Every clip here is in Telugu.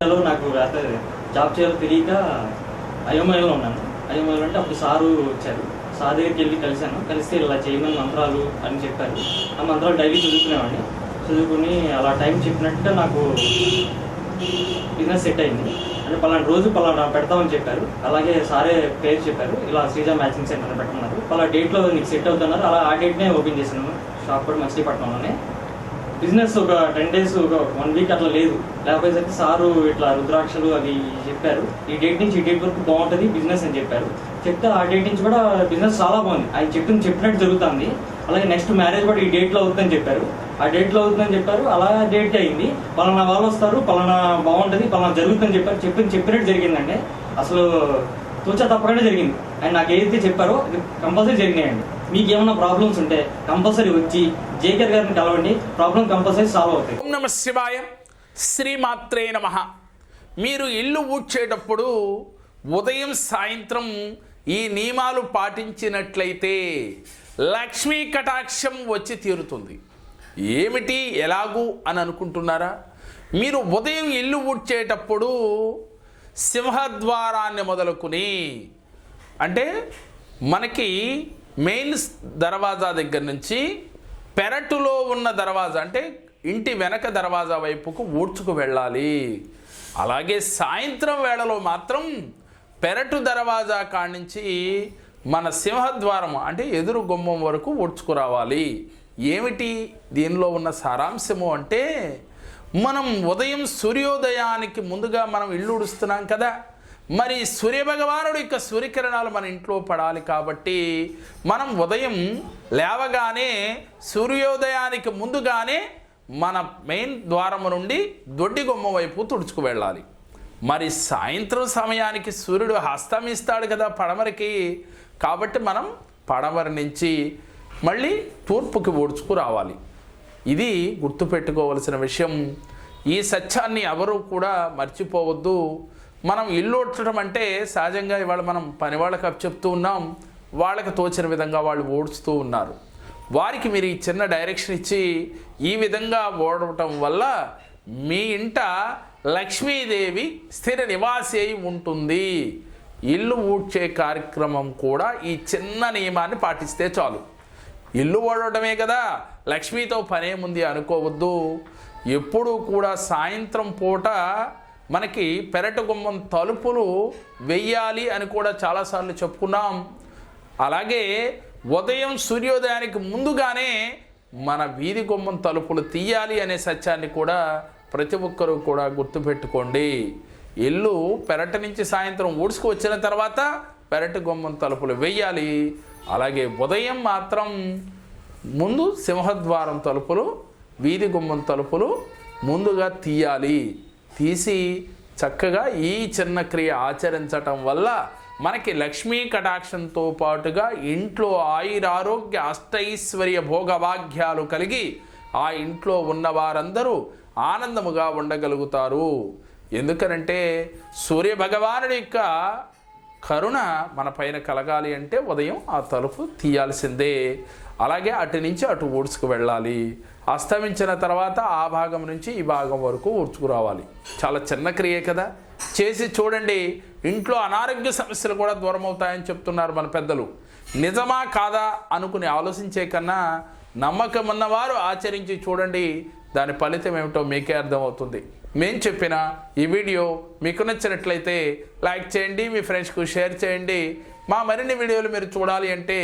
నాకు అసలు జాబ్ చేయాలో తెలియక అయోమయంలో ఉన్నాను. అయోమయంలో అంటే అప్పుడు సారు వచ్చారు. సార్ దగ్గరికి వెళ్ళి కలిస్తే ఇలా చేయమని మంత్రాలు అని చెప్పారు. ఆ మంత్రాలు డైలీ చదువుకుని అలా టైం చెప్పినట్టుగా నాకు బిజినెస్ సెట్ అయింది. అంటే పలానా రోజు పలానా పెడతామని చెప్పారు. అలాగే సారే పేరు చెప్పారు, ఇలా శ్రీజ మ్యాచింగ్ సెంటర్ అని పెట్టమన్నారు. పలానా డేట్లో నీకు సెట్ అవుతున్నారు. అలా ఆ డేట్నే ఓపెన్ చేశాను షాప్ కూడా మచిలీపట్నంలోనే. బిజినెస్ ఒక 10 days ఒక 1 week అట్లా లేదు. లేకపోతే సారు ఇట్లా రుద్రాక్షలు అవి చెప్పారు, ఈ డేట్ నుంచి ఈ డేట్ వరకు బాగుంటుంది బిజినెస్ అని చెప్పారు. చెప్తే ఆ డేట్ నుంచి కూడా బిజినెస్ చాలా బాగుంది. ఆయన చెప్పినట్టు జరుగుతుంది. అలాగే నెక్స్ట్ మ్యారేజ్ కూడా ఈ డేట్లో అవుతుందని చెప్పారు. ఆ డేట్లో అవుతుందని చెప్పారు. అలా డేట్ అయింది. పలానా వాళ్ళు వస్తారు, పలానా బాగుంటుంది, పలానా జరుగుతుందని చెప్పారు. చెప్పినట్టు జరిగిందండి. అసలు తూచా తప్పకుండా జరిగింది. ఆయన నాకు ఏదైతే చెప్పారో అది కంపల్సరీ జరిగినాయండి. మీకు ఏమైనా ప్రాబ్లమ్స్ ఉంటే కంపల్సరీ వచ్చి జేకేఆర్ గారిని కలవండి. ప్రాబ్లం కంపల్సరీ సాల్వ్ అవుతాయి. ఓం నమః శివాయ. శ్రీమాత్రే నమః. మీరు ఇల్లు ఊడ్చేటప్పుడు ఉదయం సాయంత్రం ఈ నియమాలు పాటించినట్లయితే లక్ష్మీ కటాక్షం వచ్చి తీరుతుంది. ఏమిటి ఎలాగూ అని అనుకుంటున్నారా? మీరు ఉదయం ఇల్లు ఊడ్చేటప్పుడు సింహద్వారాన్ని మొదలుకొని, అంటే మనకి మెయిన్ దర్వాజా దగ్గర నుంచి పెరటులో ఉన్న దర్వాజా, అంటే ఇంటి వెనక దర్వాజా వైపుకు ఊడ్చుకు వెళ్ళాలి. అలాగే సాయంత్రం వేళలో మాత్రం పెరటు దర్వాజా కాడ్నుంచి మన సింహద్వారం అంటే ఎదురు గుమ్మం వరకు ఊడ్చుకురావాలి. ఏమిటి దీనిలో ఉన్న సారాంశము అంటే, మనం ఉదయం సూర్యోదయానికి ముందుగా మనం ఇల్లు ఉడుస్తున్నాం కదా, మరి సూర్యభగవానుడు యొక్క సూర్యకిరణాలు మన ఇంట్లో పడాలి. కాబట్టి మనం ఉదయం లేవగానే సూర్యోదయానికి ముందుగానే మన మెయిన్ ద్వారము నుండి దొడ్డి గుమ్మ వైపు తుడుచుకు వెళ్ళాలి. మరి సాయంత్రం సమయానికి సూర్యుడు హస్తమిస్తాడు కదా పడమరకి. కాబట్టి మనం పడమర నుంచి మళ్ళీ తూర్పుకి ఊడ్చుకు రావాలి. ఇది గుర్తుపెట్టుకోవలసిన విషయం. ఈ సత్యాన్ని ఎవరు కూడా మర్చిపోవద్దు. మనం ఇల్లు ఊడ్చడం అంటే సహజంగా ఇవాళ మనం పని వాళ్ళకి చెప్తూ ఉన్నాం, వాళ్ళకి తోచిన విధంగా వాళ్ళు ఊడ్చుతూ ఉన్నారు. వారికి మీరు ఈ చిన్న డైరెక్షన్ ఇచ్చి ఈ విధంగా ఓడటం వల్ల మీ ఇంట లక్ష్మీదేవి స్థిర నివాసి అయి ఉంటుంది. ఇల్లు ఊడ్చే కార్యక్రమం కూడా ఈ చిన్న నియమాన్ని పాటిస్తే చాలు. ఇల్లు ఓడటమే కదా, లక్ష్మీతో పనేముంది అనుకోవద్దు. ఎప్పుడూ కూడా సాయంత్రం పూట మనకి పెరటి గుమ్మం తలుపులు వెయ్యాలి అని కూడా చాలాసార్లు చెప్పుకున్నాం. అలాగే ఉదయం సూర్యోదయానికి ముందుగానే మన వీధి గుమ్మం తలుపులు తీయాలి అనే సత్యాన్ని కూడా ప్రతి ఒక్కరూ కూడా గుర్తుపెట్టుకోండి. ఇల్లు పెరటి నుంచి సాయంత్రం ఊడ్చుకు వచ్చిన తర్వాత పెరటి గుమ్మం తలుపులు వెయ్యాలి. అలాగే ఉదయం మాత్రం ముందు సింహద్వారం తలుపులు, వీధి గుమ్మం తలుపులు ముందుగా తీయాలి. తీసి చక్కగా ఈ చిన్న క్రియ ఆచరించటం వల్ల మనకి లక్ష్మీ కటాక్షంతో పాటుగా ఇంట్లో ఆయురారోగ్య అష్టైశ్వర్య భోగభాగ్యాలు కలిగి ఆ ఇంట్లో ఉన్న వారందరూ ఆనందముగా ఉండగలుగుతారు. ఎందుకనంటే సూర్యభగవానుడి యొక్క కరుణ మన పైన కలగాలి అంటే ఉదయం ఆ తలుపు తీయాల్సిందే. అలాగే అటు నుంచి అటు ఊడ్చుకు వెళ్ళాలి. అస్తమించిన తర్వాత ఆ భాగం నుంచి ఈ భాగం వరకు ఊడ్చుకురావాలి. చాలా చిన్న క్రియ కదా, చేసి చూడండి. ఇంట్లో అనారోగ్య సమస్యలు కూడా దూరం అవుతాయని చెప్తున్నారు మన పెద్దలు. నిజమా కాదా అనుకుని ఆలోచించే కన్నా నమ్మకం ఉన్నవారు ఆచరించి చూడండి. దాని ఫలితం ఏమిటో మీకే అర్థమవుతుంది. మేము చెప్పిన ఈ వీడియో మీకు నచ్చినట్లయితే లైక్ చేయండి, మీ ఫ్రెండ్స్కు షేర్ చేయండి. మా మరిన్ని వీడియోలు మీరు చూడాలి అంటే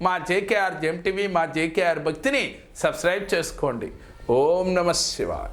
మా జేకేఆర్ జెమ్ టీవీ, మా జేకేఆర్ భక్తిని సబ్స్క్రైబ్ చేసుకోండి. ఓం నమః శివాయ.